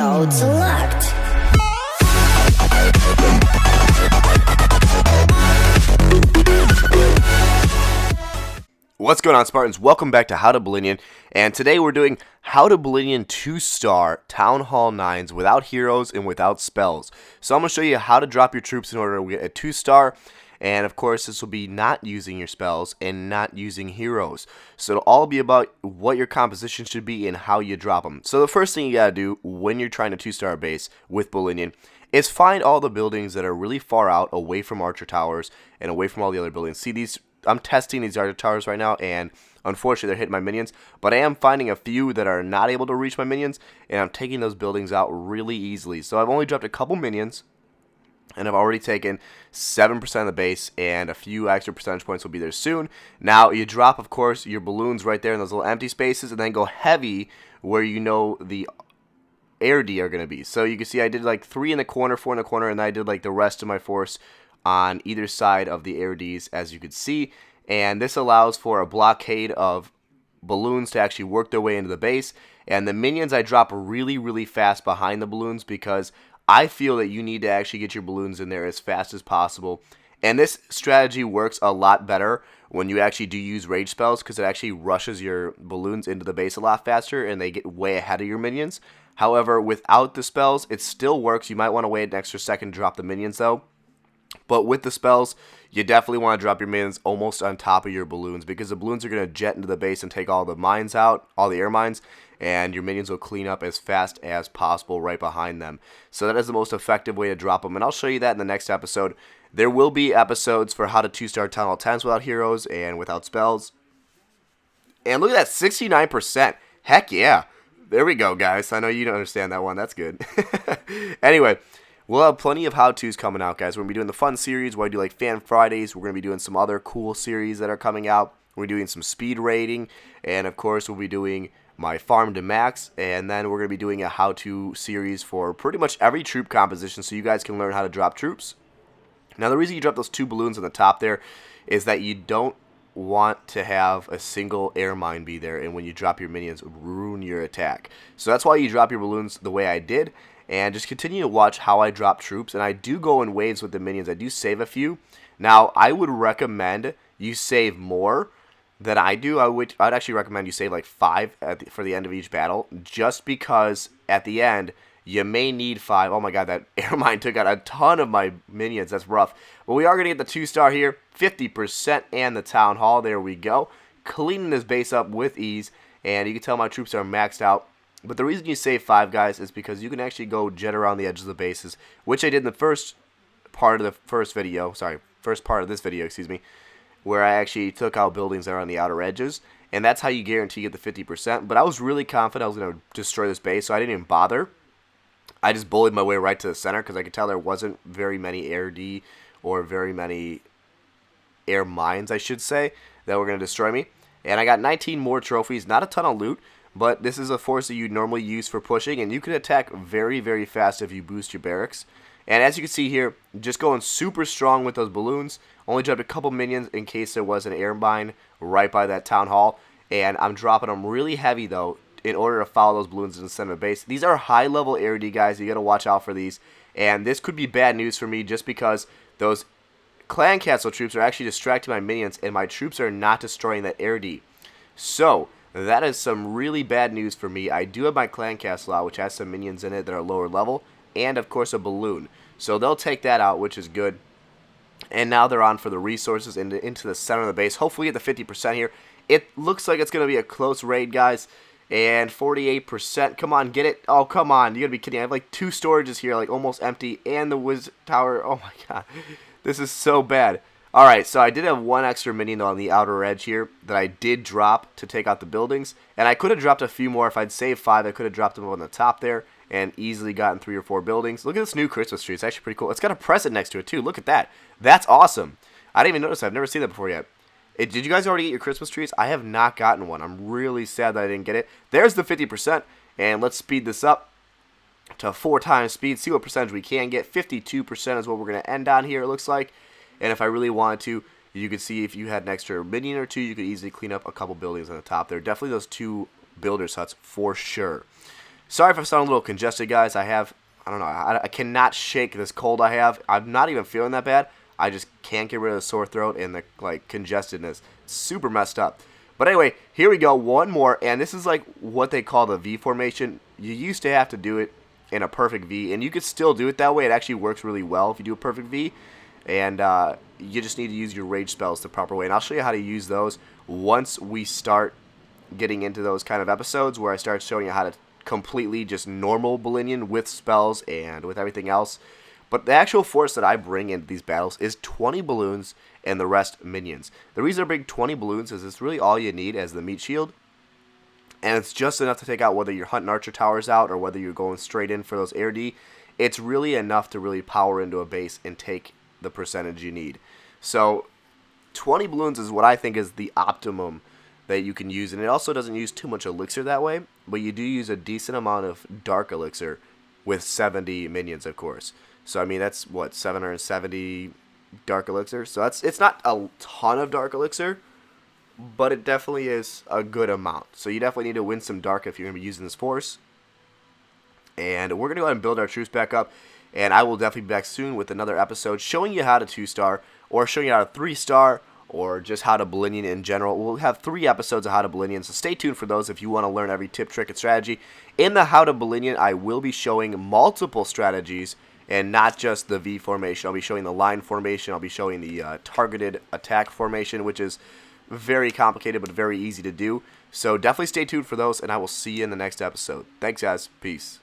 Mode select. What's going on, Spartans? Welcome back to How to Ballinion, and today we're doing How to Ballinion 2-star Town Hall 9s without heroes and without spells. So I'm going to show you how to drop your troops in order to get a 2-star, and of course this will be not using your spells and not using heroes. So it'll all be about what your composition should be and how you drop them. So the first thing you got to do when you're trying to 2-star base with Ballinion is find all the buildings that are really far out, away from archer towers and away from all the other buildings. See these? I'm testing these archer towers right now, and unfortunately they're hitting my minions, but I am finding a few that are not able to reach my minions, and I'm taking those buildings out really easily. So I've only dropped a couple minions, and I've already taken 7% of the base, and a few extra percentage points will be there soon. Now you drop, of course, your balloons right there in those little empty spaces, and then go heavy where you know the air D are going to be. So you can see I did like 3 in the corner, 4 in the corner, and I did like the rest of my force on either side of the air Ds, as you can see, and this allows for a blockade of balloons to actually work their way into the base. And the minions I drop really fast behind the balloons because I feel that you need to actually get your balloons in there as fast as possible. And this strategy works a lot better when you actually do use rage spells, because it actually rushes your balloons into the base a lot faster and they get way ahead of your minions. However, without the spells, it still works. You might want to wait an extra second to drop the minions though. But with the spells, you definitely want to drop your minions almost on top of your balloons, because the balloons are going to jet into the base and take all the mines out, all the air mines, and your minions will clean up as fast as possible right behind them. So that is the most effective way to drop them, and I'll show you that in the next episode. There will be episodes for how to 2-star Town Hall 10s without heroes and without spells. And look at that, 69%. Heck yeah. There we go, guys. I know you don't understand that one. That's good. Anyway, we'll have plenty of how-tos coming out, guys. We're going to be doing the fun series where I do like Fan Fridays. We're going to be doing some other cool series that are coming out. We're doing some speed rating. And, of course, we'll be doing my farm to max. And then we're going to be doing a how-to series for pretty much every troop composition so you guys can learn how to drop troops. Now, the reason you drop those 2 balloons on the top there is that you don't want to have a single air mine be there. And when you drop your minions, ruin your attack. So that's why you drop your balloons the way I did. And just continue to watch how I drop troops. And I do go in waves with the minions. I do save a few. Now, I would recommend you save more than I do. I'd actually recommend you save like 5 for the end of each battle. Just because at the end, you may need 5. Oh my god, that air mine took out a ton of my minions. That's rough. But we are going to get the 2-star here. 50% and the Town Hall. There we go. Cleaning this base up with ease. And you can tell my troops are maxed out. But the reason you save 5, guys, is because you can actually go jet around the edges of the bases, which I did in the first part of this video, excuse me, where I actually took out buildings that are on the outer edges, and that's how you guarantee you get the 50%. But I was really confident I was going to destroy this base, so I didn't even bother. I just bullied my way right to the center because I could tell there wasn't very many air D or very many air mines, I should say, that were going to destroy me. And I got 19 more trophies, not a ton of loot. But this is a force that you normally use for pushing, and you can attack very fast if you boost your barracks. And as you can see here, just going super strong with those balloons. Only dropped a couple minions in case there was an air mine right by that Town Hall. And I'm dropping them really heavy, though, in order to follow those balloons in the center of the base. These are high-level air D, guys. You got to watch out for these. And this could be bad news for me just because those clan castle troops are actually distracting my minions, and my troops are not destroying that air D. So that is some really bad news for me. I do have my clan castle out, which has some minions in it that are lower level, and of course a balloon. So they'll take that out, which is good. And now they're on for the resources into the center of the base. Hopefully get the 50% here. It looks like it's going to be a close raid, guys. And 48%. Come on, get it. Oh, come on. You got to be kidding. I have like 2 storages here, like almost empty. And the Wiz Tower. Oh my god. This is so bad. Alright, so I did have 1 extra minion on the outer edge here that I did drop to take out the buildings. And I could have dropped a few more. If I'd saved 5, I could have dropped them on the top there and easily gotten 3 or 4 buildings. Look at this new Christmas tree. It's actually pretty cool. It's got a present next to it too. Look at that. That's awesome. I didn't even notice that. I've never seen that before yet. Did you guys already get your Christmas trees? I have not gotten one. I'm really sad that I didn't get it. There's the 50%. And let's speed this up to 4 times speed. See what percentage we can get. 52% is what we're going to end on here, it looks like. And if I really wanted to, you could see if you had an extra minion or 2, you could easily clean up a couple buildings on the top there. Definitely those 2 builders huts for sure. Sorry if I sound a little congested, guys. I don't know, I cannot shake this cold I have. I'm not even feeling that bad. I just can't get rid of the sore throat and the like congeskedness. It's super messed up. But anyway, here we go. One more, and this is like what they call the V formation. You used to have to do it in a perfect V, and you could still do it that way. It actually works really well if you do a perfect V, and you just need to use your rage spells the proper way. And I'll show you how to use those once we start getting into those kind of episodes where I start showing you how to completely just normal Ballinion with spells and with everything else. But the actual force that I bring into these battles is 20 balloons and the rest minions. The reason I bring 20 balloons is it's really all you need as the meat shield. And it's just enough to take out whether you're hunting archer towers out or whether you're going straight in for those air D. It's really enough to really power into a base and take the percentage you need. So 20 balloons is what I think is the optimum that you can use. And it also doesn't use too much elixir that way. But you do use a decent amount of dark elixir with 70 minions, of course. So, I mean, that's, what, 770 dark elixir? So, it's not a ton of dark elixir, but it definitely is a good amount. So, you definitely need to win some dark if you're going to be using this force. And we're going to go ahead and build our troops back up. And I will definitely be back soon with another episode showing you how to 2-star, or showing you how to 3-star, or just how to Ballinion in general. We'll have 3 episodes of how to Ballinion, so stay tuned for those if you want to learn every tip, trick, and strategy. In the how to Ballinion, I will be showing multiple strategies, and not just the V formation. I'll be showing the line formation. I'll be showing the targeted attack formation, which is very complicated but very easy to do. So definitely stay tuned for those, and I will see you in the next episode. Thanks, guys. Peace.